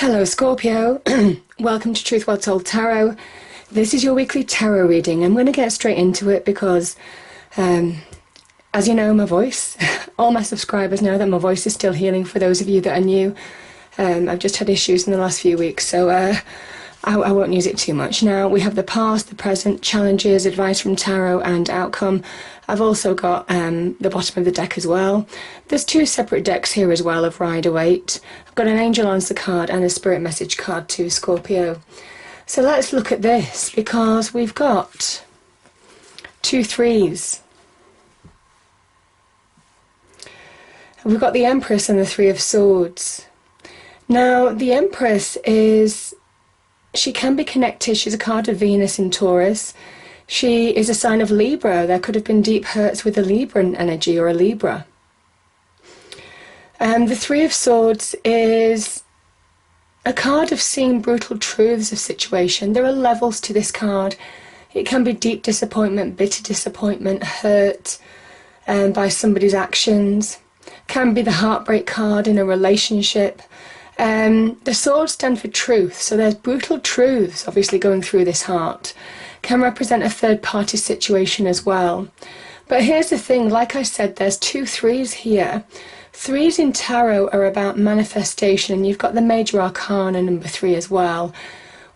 Hello Scorpio, welcome to Truth Well Told Tarot. This is your weekly tarot reading. I'm going to get straight into it because, as you know, my voice, all my subscribers know that my voice is still healing. For those of you that are new, I've just had issues in the last few weeks, so I won't use it too much. Now, we have the past, the present, challenges, advice from tarot, and outcome. I've also got the bottom of the deck as well. There's two separate decks here as well of Rider-Waite. I've got an Angel Answer card and a Spirit Message card too, Scorpio. So let's look at this, because we've got two threes. We've got the Empress and the Three of Swords. Now, the Empress she can be connected. She's a card of Venus in Taurus. She is a sign of Libra. There could have been deep hurts with a Libran energy or a Libra. The Three of Swords is a card of seeing brutal truths of situation. There are levels to this card. It can be deep disappointment, bitter disappointment, hurt by somebody's actions. Can be the heartbreak card in a relationship. The swords stand for truth, so there's brutal truths obviously going through this heart. Can represent a third party situation as well. But here's the thing, like I said, there's two threes here. Threes in tarot are about manifestation, and you've got the major arcana number 3 as well,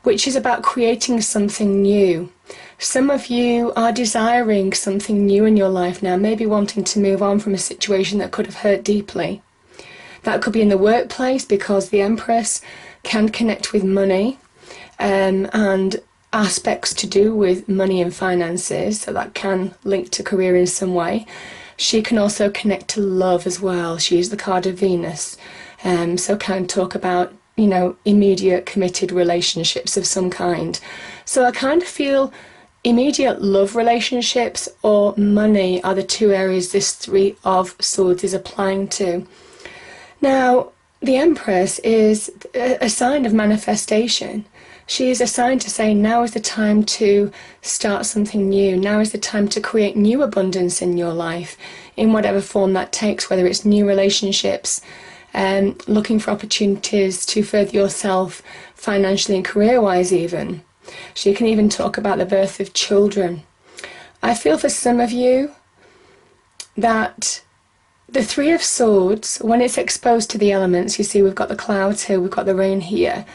which is about creating something new. Some of you are desiring something new in your life now, maybe wanting to move on from a situation that could have hurt deeply. That could be in the workplace, because the Empress can connect with money and aspects to do with money and finances, so that can link to career in some way. She can also connect to love as well. She's the card of Venus, so can talk about, you know, immediate committed relationships of some kind. So I kind of feel immediate love relationships or money are the two areas this Three of Swords is applying to. Now, the Empress is a sign of manifestation. She is a sign to say now is the time to start something new. Now is the time to create new abundance in your life, in whatever form that takes, whether it's new relationships, looking for opportunities to further yourself financially and career-wise even. She can even talk about the birth of children. I feel for some of you that the Three of Swords, when it's exposed to the elements, you see we've got the clouds here, we've got the rain here,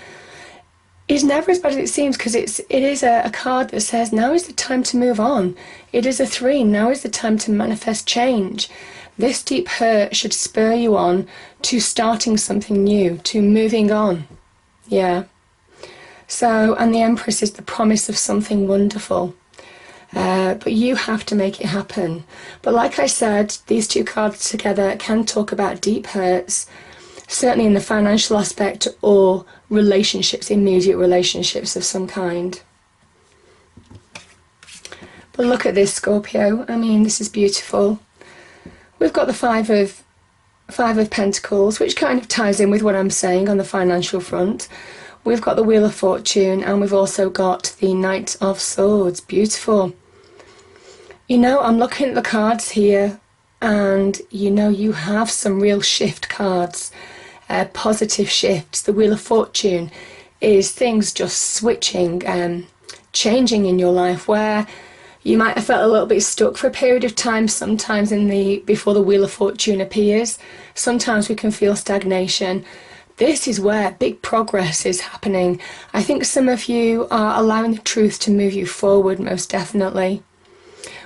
is never as bad as it seems, because it is a card that says now is the time to move on. It is a 3, now is the time to manifest change. This deep hurt should spur you on to starting something new, to moving on. Yeah. So, and the Empress is the promise of something wonderful. But you have to make it happen. But like I said, these two cards together can talk about deep hurts, certainly in the financial aspect, or relationships, immediate relationships of some kind. But look at this, Scorpio. I mean, this is beautiful. We've got the Five of Pentacles, which kind of ties in with what I'm saying on the financial front. We've got the Wheel of Fortune, and we've also got the Knight of Swords. Beautiful. You know, I'm looking at the cards here, and you know, you have some real shift cards, positive shifts. The Wheel of Fortune is things just switching, changing in your life, where you might have felt a little bit stuck for a period of time, sometimes before the Wheel of Fortune appears. Sometimes we can feel stagnation. This is where big progress is happening. I think some of you are allowing the truth to move you forward, most definitely.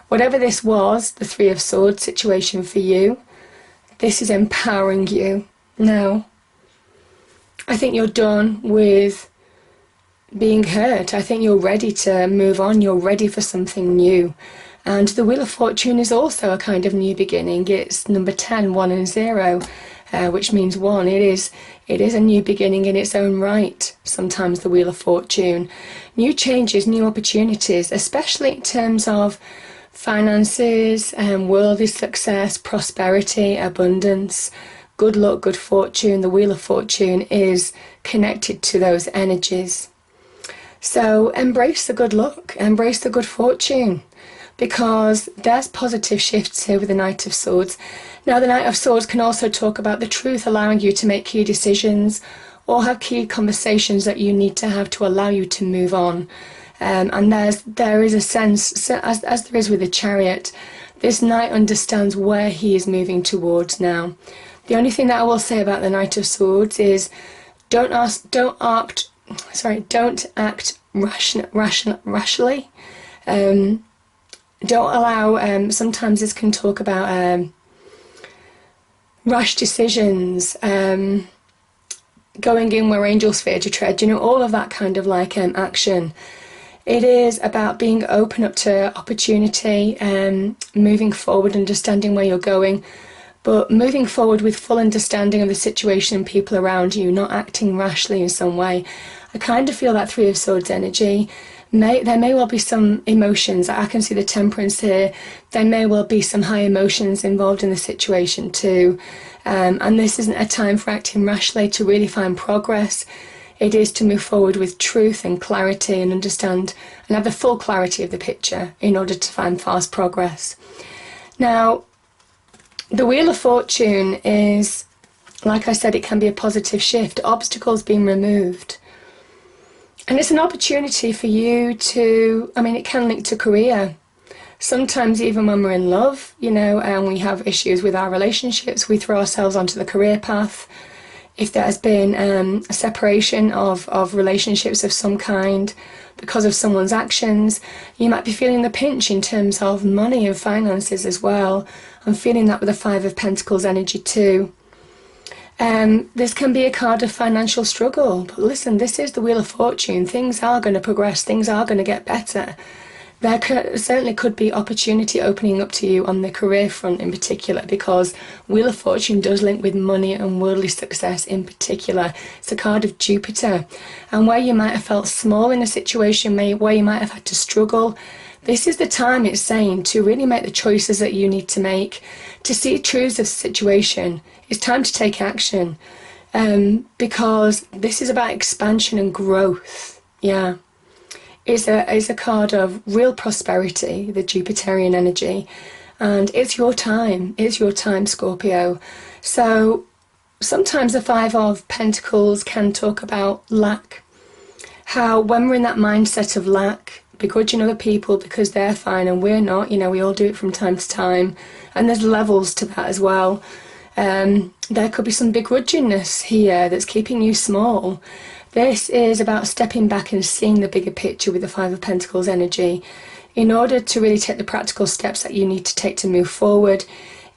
Whatever this was, the Three of Swords situation for you, this is empowering you. Now, I think you're done with being hurt. I think you're ready to move on. You're ready for something new. And the Wheel of Fortune is also a kind of new beginning. It's number 10, 1 and 0. Which means 1. It is a new beginning in its own right, sometimes the Wheel of Fortune. New changes, new opportunities, especially in terms of finances, worldly success, prosperity, abundance, good luck, good fortune. The Wheel of Fortune is connected to those energies. So embrace the good luck, embrace the good fortune, because there's positive shifts here with the Knight of Swords. Now, the Knight of Swords can also talk about the truth, allowing you to make key decisions, or have key conversations that you need to have to allow you to move on. And there is a sense, as there is with the Chariot, this Knight understands where he is moving towards now. The only thing that I will say about the Knight of Swords is don't act rashly. Don't allow, sometimes this can talk about rash decisions, going in where angels fear to tread, all of that kind of like action. It is about being open up to opportunity, moving forward, understanding where you're going, but moving forward with full understanding of the situation and people around you, not acting rashly in some way. I kind of feel that Three of Swords energy. There may well be some emotions. I can see the Temperance here. There may well be some high emotions involved in the situation too. And this isn't a time for acting rashly to really find progress. It is to move forward with truth and clarity and understand and have the full clarity of the picture in order to find fast progress. Now, the Wheel of Fortune is, like I said, it can be a positive shift, obstacles being removed. And it's an opportunity for you to, it can link to career. Sometimes even when we're in love, and we have issues with our relationships, we throw ourselves onto the career path. If there has been a separation of relationships of some kind because of someone's actions, you might be feeling the pinch in terms of money and finances as well. I'm feeling that with the Five of Pentacles energy too. This can be a card of financial struggle, but listen, this is the Wheel of Fortune. Things are going to progress, things are going to get better. There certainly could be opportunity opening up to you on the career front in particular, because Wheel of Fortune does link with money and worldly success in particular. It's a card of Jupiter. And where you might have felt small in a situation, where you might have had to struggle, this is the time, it's saying, to really make the choices that you need to make, to see truths of the situation. It's time to take action, because this is about expansion and growth. Yeah. It's a card of real prosperity, the Jupiterian energy, and it's your time, Scorpio. So sometimes the Five of Pentacles can talk about lack, how when we're in that mindset of lack, begrudging other people because they're fine and we're not, we all do it from time to time, and there's levels to that as well. There could be some begrudgingness here that's keeping you small. This is about stepping back and seeing the bigger picture with the Five of Pentacles energy in order to really take the practical steps that you need to take to move forward,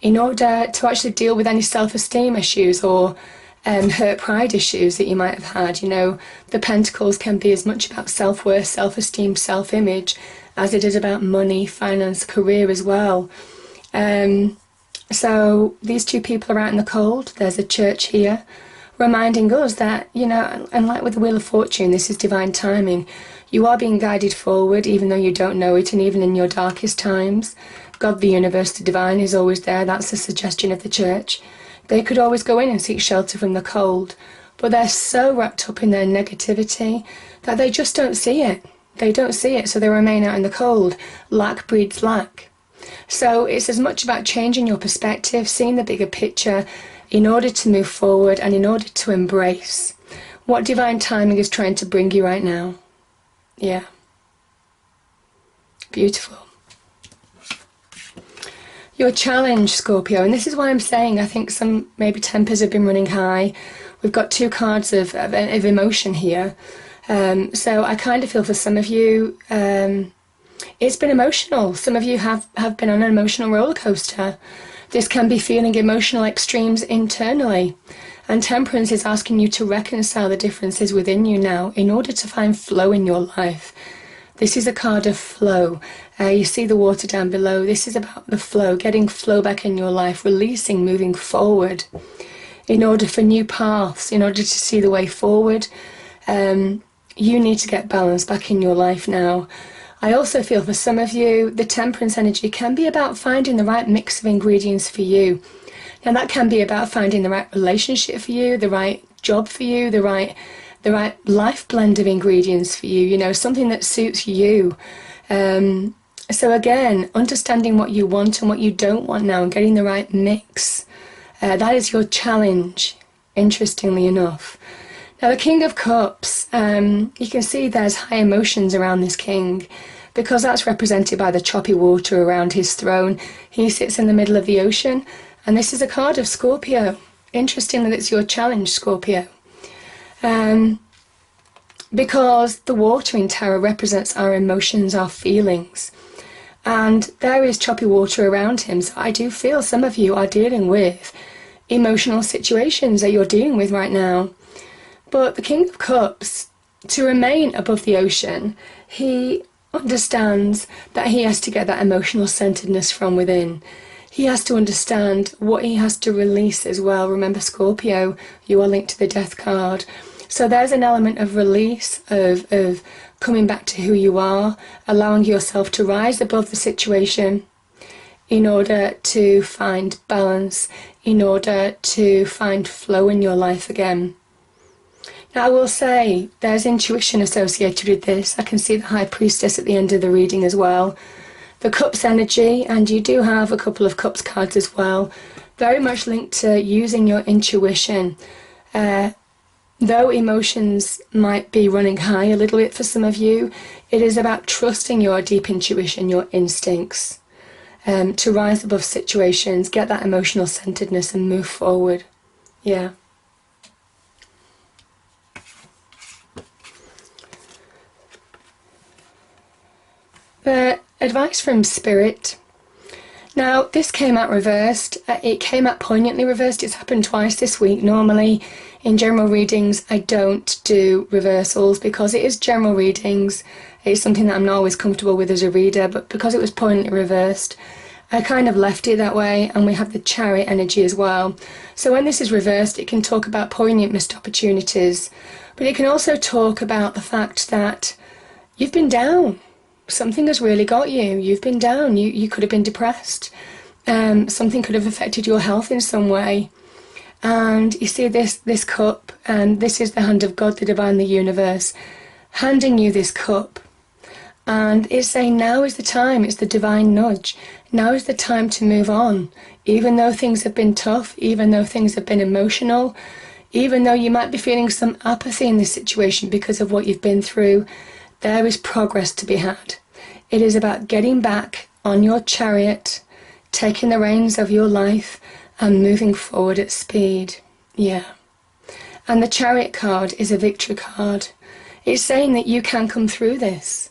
in order to actually deal with any self-esteem issues or hurt pride issues that you might have had. The Pentacles can be as much about self-worth, self-esteem, self-image as it is about money, finance, career as well. So these two people are out in the cold. There's a church here, reminding us that, and like with the Wheel of Fortune, this is divine timing. You are being guided forward even though you don't know it, and even in your darkest times. God, the universe, the divine is always there. That's the suggestion of the church. They could always go in and seek shelter from the cold, but they're so wrapped up in their negativity that they just don't see it. They don't see it, so they remain out in the cold. Lack breeds lack. So it's as much about changing your perspective, seeing the bigger picture, in order to move forward and in order to embrace what divine timing is trying to bring you right now. Yeah. Beautiful. Your challenge, Scorpio, and this is why I'm saying I think some maybe tempers have been running high. We've got two cards of emotion here. So I kind of feel for some of you, it's been emotional. Some of you have been on an emotional roller coaster. This can be feeling emotional extremes internally. And Temperance is asking you to reconcile the differences within you now in order to find flow in your life. This is a card of flow. You see the water down below. This is about the flow, getting flow back in your life, releasing, moving forward in order for new paths, in order to see the way forward. You need to get balance back in your life now. I also feel for some of you, the Temperance energy can be about finding the right mix of ingredients for you. Now that can be about finding the right relationship for you, the right job for you, the right life blend of ingredients for you, something that suits you. So again, understanding what you want and what you don't want now and getting the right mix. That is your challenge, interestingly enough. Now the King of Cups, you can see there's high emotions around this king, because that's represented by the choppy water around his throne. He sits in the middle of the ocean, and this is a card of Scorpio. Interesting that it's your challenge, Scorpio. Because the water in tarot represents our emotions, our feelings. And there is choppy water around him, so I do feel some of you are dealing with emotional situations that you're dealing with right now. But the King of Cups, to remain above the ocean, he understands that he has to get that emotional centeredness from within. He has to understand what he has to release as well. Remember, Scorpio, you are linked to the Death card. So there's an element of release, of coming back to who you are, allowing yourself to rise above the situation in order to find balance, in order to find flow in your life again. Now I will say there's intuition associated with this. I can see the High Priestess at the end of the reading as well. The Cups energy, and you do have a couple of Cups cards as well, very much linked to using your intuition. Though emotions might be running high a little bit for some of you, it is about trusting your deep intuition, your instincts, to rise above situations, get that emotional centeredness and move forward. Yeah. Advice from Spirit. Now, this came out reversed. It came out poignantly reversed. It's happened twice this week. Normally, in general readings, I don't do reversals because it is general readings. It's something that I'm not always comfortable with as a reader, but because it was poignantly reversed, I kind of left it that way, and we have the Chariot energy as well. So when this is reversed, it can talk about poignant missed opportunities, but it can also talk about the fact that you've been down. Something has really got you. You've been down. You could have been depressed. Something could have affected your health in some way. And you see this cup, and this is the hand of God, the divine, the universe, handing you this cup. And it's saying now is the time. It's the divine nudge. Now is the time to move on. Even though things have been tough, even though things have been emotional, even though you might be feeling some apathy in this situation because of what you've been through, there is progress to be had. It is about getting back on your chariot, taking the reins of your life and moving forward at speed. Yeah. And the Chariot card is a victory card. It's saying that you can come through this.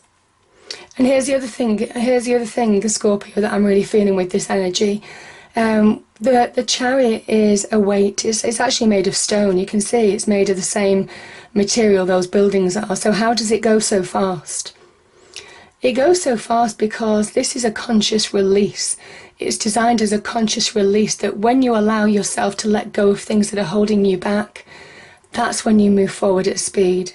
And here's the other thing, the Scorpio, that I'm really feeling with this energy. The Chariot is a weight. It's actually made of stone. You can see it's made of the same material those buildings are. So how does it go so fast? It goes so fast because this is a conscious release. It's designed as a conscious release, that when you allow yourself to let go of things that are holding you back, that's when you move forward at speed.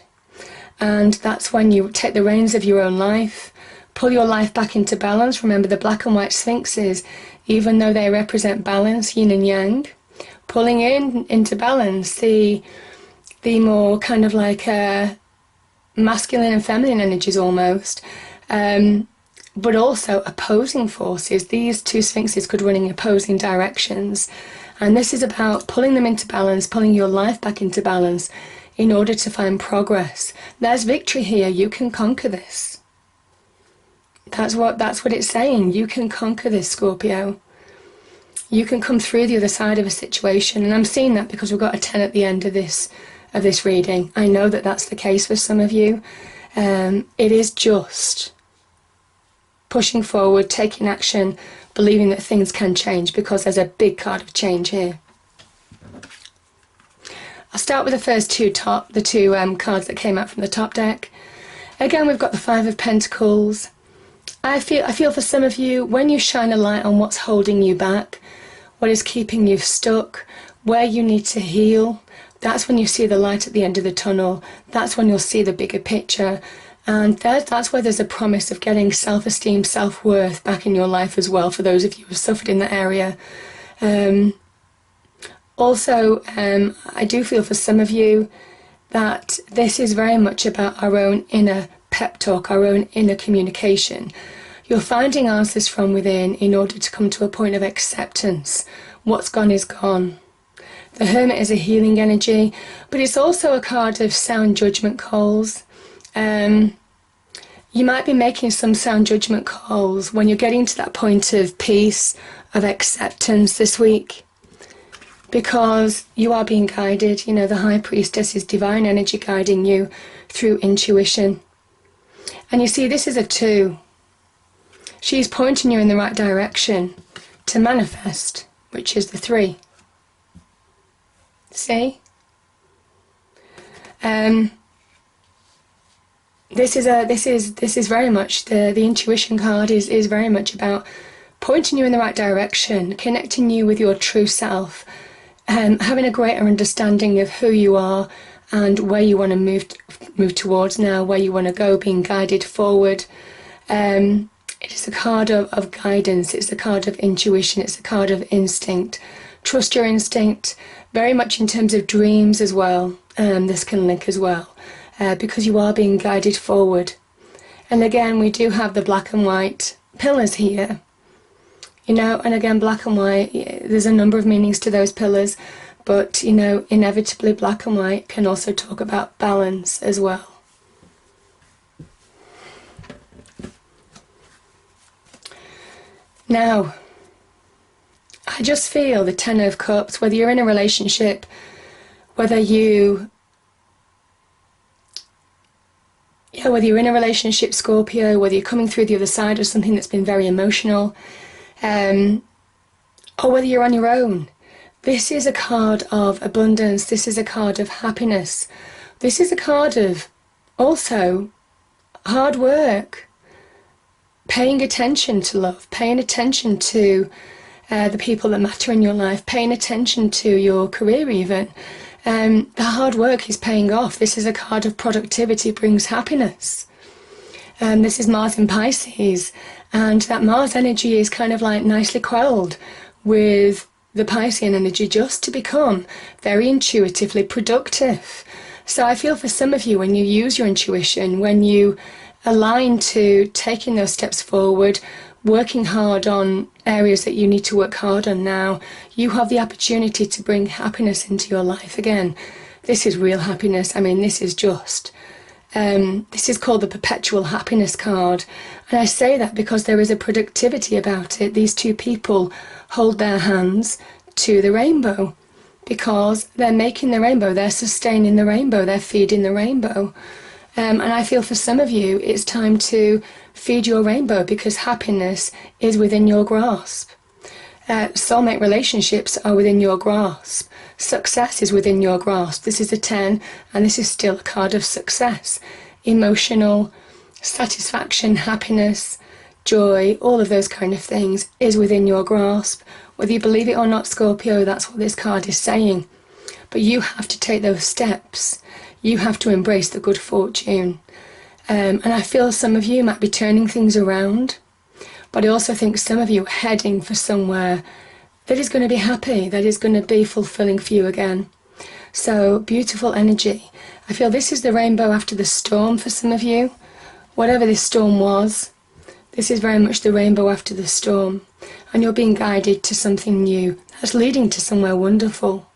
And that's when you take the reins of your own life, pull your life back into balance. Remember, the black and white sphinxes, even though they represent balance, yin and yang, pulling into balance the more kind of like masculine and feminine energies almost, but also opposing forces. These two sphinxes could run in opposing directions, and this is about pulling them into balance, pulling your life back into balance in order to find progress. There's victory here. You can conquer this. That's what it's saying. You can conquer this, Scorpio. You can come through the other side of a situation, and I'm seeing that because we've got a 10 at the end of this reading. I know that that's the case for some of you. It is just pushing forward, taking action, believing that things can change, because there's a big card of change here. I'll start with the first two cards that came out from the top deck. Again, we've got the Five of Pentacles. I feel for some of you, when you shine a light on what's holding you back, what is keeping you stuck, where you need to heal, that's when you see the light at the end of the tunnel. That's when you'll see the bigger picture. And that's where there's a promise of getting self-esteem, self-worth back in your life as well, for those of you who have suffered in that area. Also, I do feel for some of you that this is very much about our own inner pep talk, our own inner communication. You're finding answers from within in order to come to a point of acceptance. What's gone is gone. The Hermit is a healing energy, but it's also a card of sound judgment calls. You might be making some sound judgment calls when you're getting to that point of peace, of acceptance this week, because you are being guided. You know, the High Priestess is divine energy guiding you through intuition. And you see, this is a 2. She's pointing you in the right direction to manifest, which is the 3. See? This is very much the intuition card is very much about pointing you in the right direction, connecting you with your true self, having a greater understanding of who you are and where you want to move towards now, where you want to go, being guided forward. It is a card of guidance, it's a card of intuition, it's a card of instinct. Trust your instinct, very much in terms of dreams as well. This can link as well, because you are being guided forward. And again, we do have the black and white pillars here. You know, and again, black and white, there's a number of meanings to those pillars, but, you know, inevitably black and white can also talk about balance as well. Now, I just feel the Ten of Cups, whether you're in a relationship, whether you're in a relationship, Scorpio, whether you're coming through the other side of something that's been very emotional, or whether you're on your own. This is a card of abundance. This is a card of happiness. This is a card of also hard work, paying attention to love, paying attention to the people that matter in your life, paying attention to your career even. The hard work is paying off. This is a card of productivity, brings happiness. This is Mars in Pisces, and that Mars energy is kind of like nicely quelled with the Piscean energy, just to become very intuitively productive. So I feel for some of you, when you use your intuition, when you align to taking those steps forward, working hard on areas that you need to work hard on now, you have the opportunity to bring happiness into your life again. This is real happiness. I mean, this is just, this is called the Perpetual Happiness card. And I say that because there is a productivity about it. These two people hold their hands to the rainbow because they're making the rainbow, they're sustaining the rainbow, they're feeding the rainbow. And I feel for some of you, it's time to feed your rainbow because happiness is within your grasp. Soulmate relationships are within your grasp. Success is within your grasp. This is a 10, and this is still a card of success. Emotional satisfaction, happiness, joy, all of those kind of things is within your grasp. Whether you believe it or not, Scorpio, that's what this card is saying. But you have to take those steps. You have to embrace the good fortune. And I feel some of you might be turning things around, but I also think some of you are heading for somewhere that is going to be happy, that is going to be fulfilling for you again. So, beautiful energy. I feel this is the rainbow after the storm for some of you. Whatever this storm was, this is very much the rainbow after the storm. And you're being guided to something new that's leading to somewhere wonderful.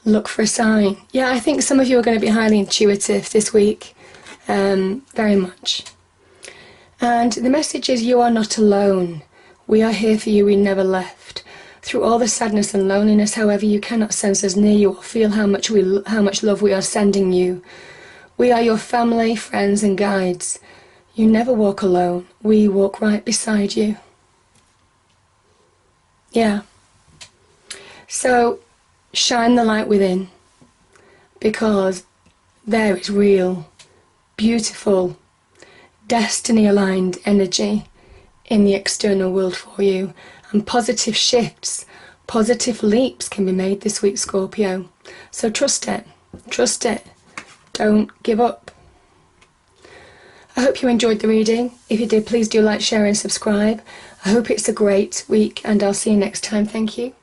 Look for a sign. Yeah, I think some of you are going to be highly intuitive this week. Very much. And the message is, you are not alone. We are here for you. We never left. Through all the sadness and loneliness, however, you cannot sense us near you or feel how much love we are sending you. We are your family, friends and guides. You never walk alone. We walk right beside you. Yeah. So, shine the light within, because there is real, beautiful, destiny-aligned energy in the external world for you, and positive shifts, positive leaps can be made this week, Scorpio. So trust it, don't give up. I hope you enjoyed the reading. If you did, please do like, share and subscribe. I hope it's a great week, and I'll see you next time. Thank you.